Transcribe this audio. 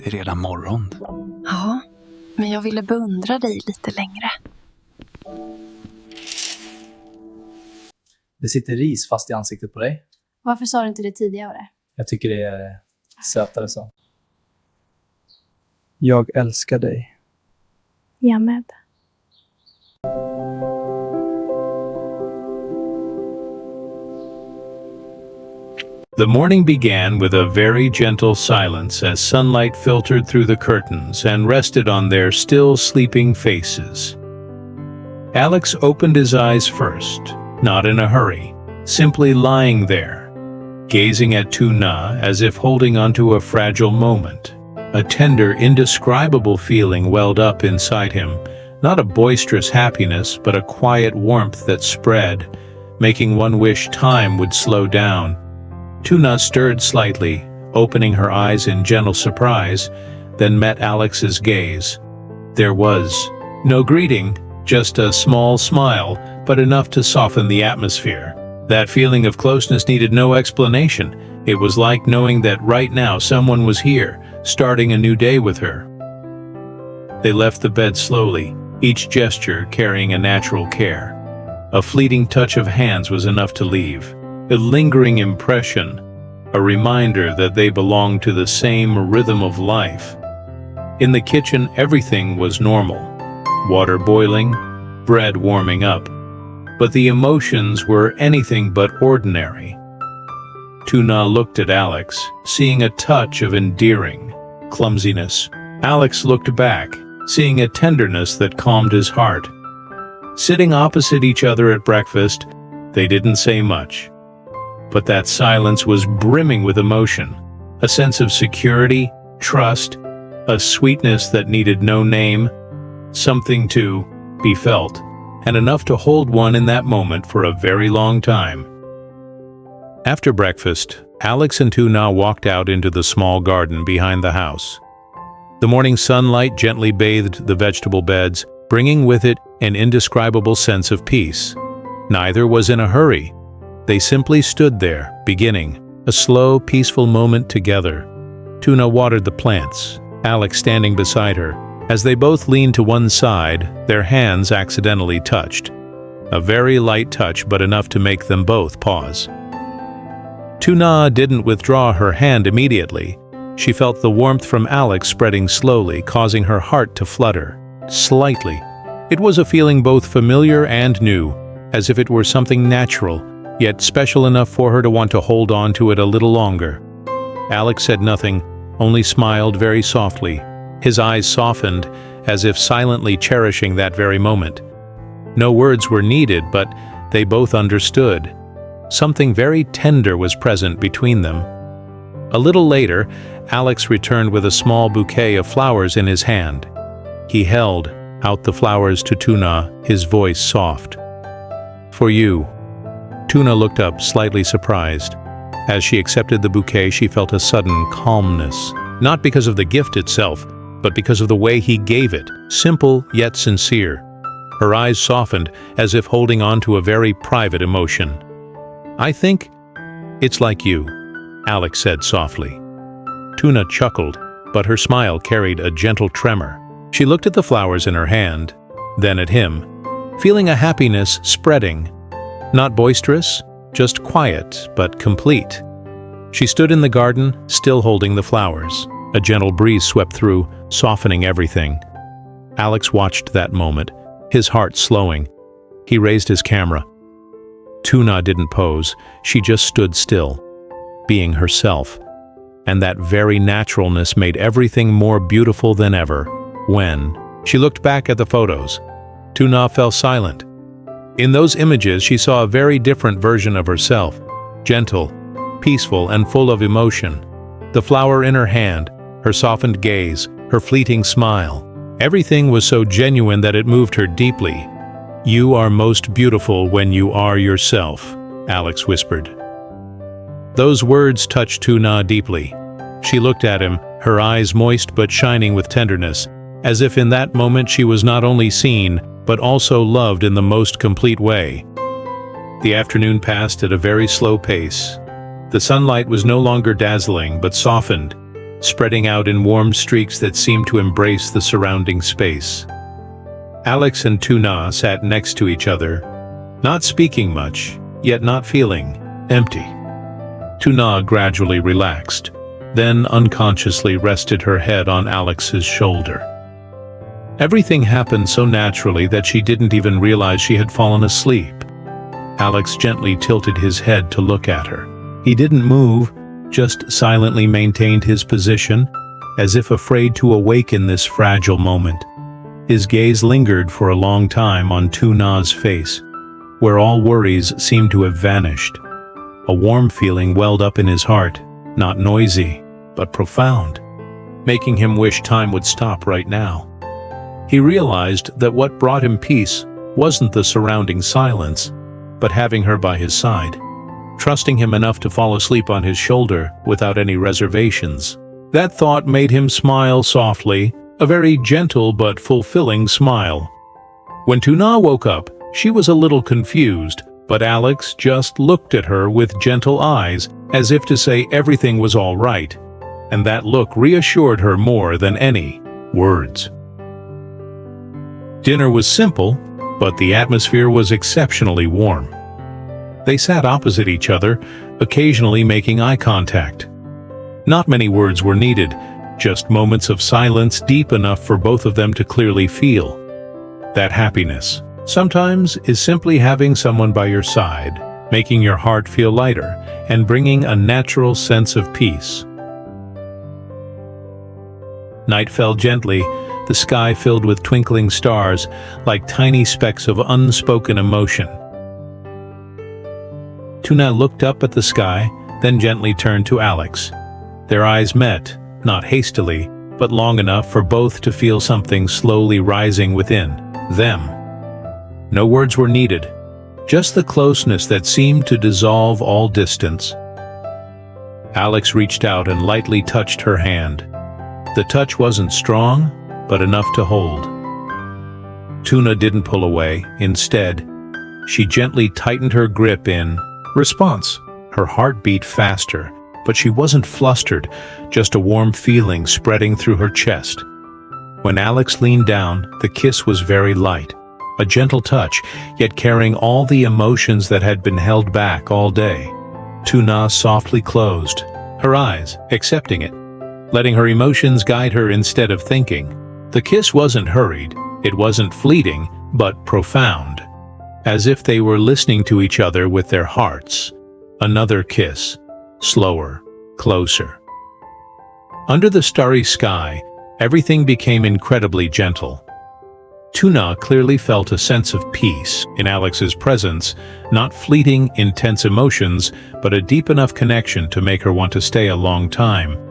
Det är redan morgon. Ja, men jag ville beundra dig lite längre. Det sitter ris fast i ansiktet på dig. Varför sa du inte det tidigare? Jag tycker det är sötare så. Jag älskar dig. Jag med. The morning began with a very gentle silence as sunlight filtered through the curtains and rested on their still sleeping faces. Alex opened his eyes first, not in a hurry, simply lying there, gazing at Tuna as if holding onto a fragile moment. A tender, indescribable feeling welled up inside him, not a boisterous happiness, but a quiet warmth that spread, making one wish time would slow down. Tuna stirred slightly, opening her eyes in gentle surprise, then met Alex's gaze. There was no greeting, just a small smile, but enough to soften the atmosphere. That feeling of closeness needed no explanation. It was like knowing that right now someone was here, starting a new day with her. They left the bed slowly, each gesture carrying a natural care. A fleeting touch of hands was enough to leave. A lingering impression, a reminder that they belonged to the same rhythm of life. In the kitchen, everything was normal. Water boiling, bread warming up. But the emotions were anything but ordinary. Tuna looked at Alex, seeing a touch of endearing clumsiness. Alex looked back, seeing a tenderness that calmed his heart. Sitting opposite each other at breakfast, they didn't say much. But that silence was brimming with emotion, a sense of security, trust, a sweetness that needed no name, something to be felt, and enough to hold one in that moment for a very long time. After breakfast, Alex and Tuna walked out into the small garden behind the house. The morning sunlight gently bathed the vegetable beds, bringing with it an indescribable sense of peace. Neither was in a hurry. They simply stood there, beginning a slow, peaceful moment together. Tuna watered the plants, Alex standing beside her. As they both leaned to one side, their hands accidentally touched. A very light touch, but enough to make them both pause. Tuna didn't withdraw her hand immediately. She felt the warmth from Alex spreading slowly, causing her heart to flutter, slightly. It was a feeling both familiar and new, as if it were something natural, yet special enough for her to want to hold on to it a little longer. Alex said nothing, only smiled very softly. His eyes softened, as if silently cherishing that very moment. No words were needed, but they both understood. Something very tender was present between them. A little later, Alex returned with a small bouquet of flowers in his hand. He held out the flowers to Tuna, his voice soft. "For you." Tuna looked up, slightly surprised. As she accepted the bouquet, she felt a sudden calmness. Not because of the gift itself, but because of the way he gave it, simple yet sincere. Her eyes softened, as if holding on to a very private emotion. "I think it's like you," Alex said softly. Tuna chuckled, but her smile carried a gentle tremor. She looked at the flowers in her hand, then at him, feeling a happiness spreading. Not boisterous, just quiet but complete. She stood in the garden, still holding the flowers. A gentle breeze swept through, softening everything. Alex watched that moment, his heart slowing. He raised his camera. Tuna didn't pose, she just stood still, being herself. And that very naturalness made everything more beautiful than ever. When she looked back at the photos, Tuna fell silent. In those images, she saw a very different version of herself, gentle, peaceful, and full of emotion. The flower in her hand, her softened gaze, her fleeting smile. Everything was so genuine that it moved her deeply. "You are most beautiful when you are yourself," Alex whispered. Those words touched Tuna deeply. She looked at him, her eyes moist but shining with tenderness, as if in that moment she was not only seen, but also loved in the most complete way. The afternoon passed at a very slow pace. The sunlight was no longer dazzling, but softened, spreading out in warm streaks that seemed to embrace the surrounding space. Alex and Tuna sat next to each other, not speaking much, yet not feeling empty. Tuna gradually relaxed, then unconsciously rested her head on Alex's shoulder. Everything happened so naturally that she didn't even realize she had fallen asleep. Alex gently tilted his head to look at her. He didn't move, just silently maintained his position, as if afraid to awaken this fragile moment. His gaze lingered for a long time on Tuna's face, where all worries seemed to have vanished. A warm feeling welled up in his heart, not noisy, but profound, making him wish time would stop right now. He realized that what brought him peace wasn't the surrounding silence, but having her by his side, trusting him enough to fall asleep on his shoulder without any reservations. That thought made him smile softly, a very gentle but fulfilling smile. When Tuna woke up, she was a little confused, but Alex just looked at her with gentle eyes, as if to say everything was all right, and that look reassured her more than any words. Dinner was simple, but the atmosphere was exceptionally warm. They sat opposite each other, occasionally making eye contact. Not many words were needed, just moments of silence deep enough for both of them to clearly feel. That happiness sometimes is simply having someone by your side, making your heart feel lighter, and bringing a natural sense of peace. Night fell gently, the sky filled with twinkling stars, like tiny specks of unspoken emotion. Tuna looked up at the sky, then gently turned to Alex. Their eyes met, not hastily, but long enough for both to feel something slowly rising within them. No words were needed, just the closeness that seemed to dissolve all distance. Alex reached out and lightly touched her hand. The touch wasn't strong, but enough to hold. Tuna didn't pull away. Instead, she gently tightened her grip in response. Her heart beat faster, but she wasn't flustered, just a warm feeling spreading through her chest. When Alex leaned down, the kiss was very light, a gentle touch, yet carrying all the emotions that had been held back all day. Tuna softly closed her eyes, accepting it, letting her emotions guide her instead of thinking. The kiss wasn't hurried, it wasn't fleeting, but profound, as if they were listening to each other with their hearts. Another kiss, slower, closer. Under the starry sky, everything became incredibly gentle. Tuna clearly felt a sense of peace in Alex's presence, not fleeting, intense emotions, but a deep enough connection to make her want to stay a long time.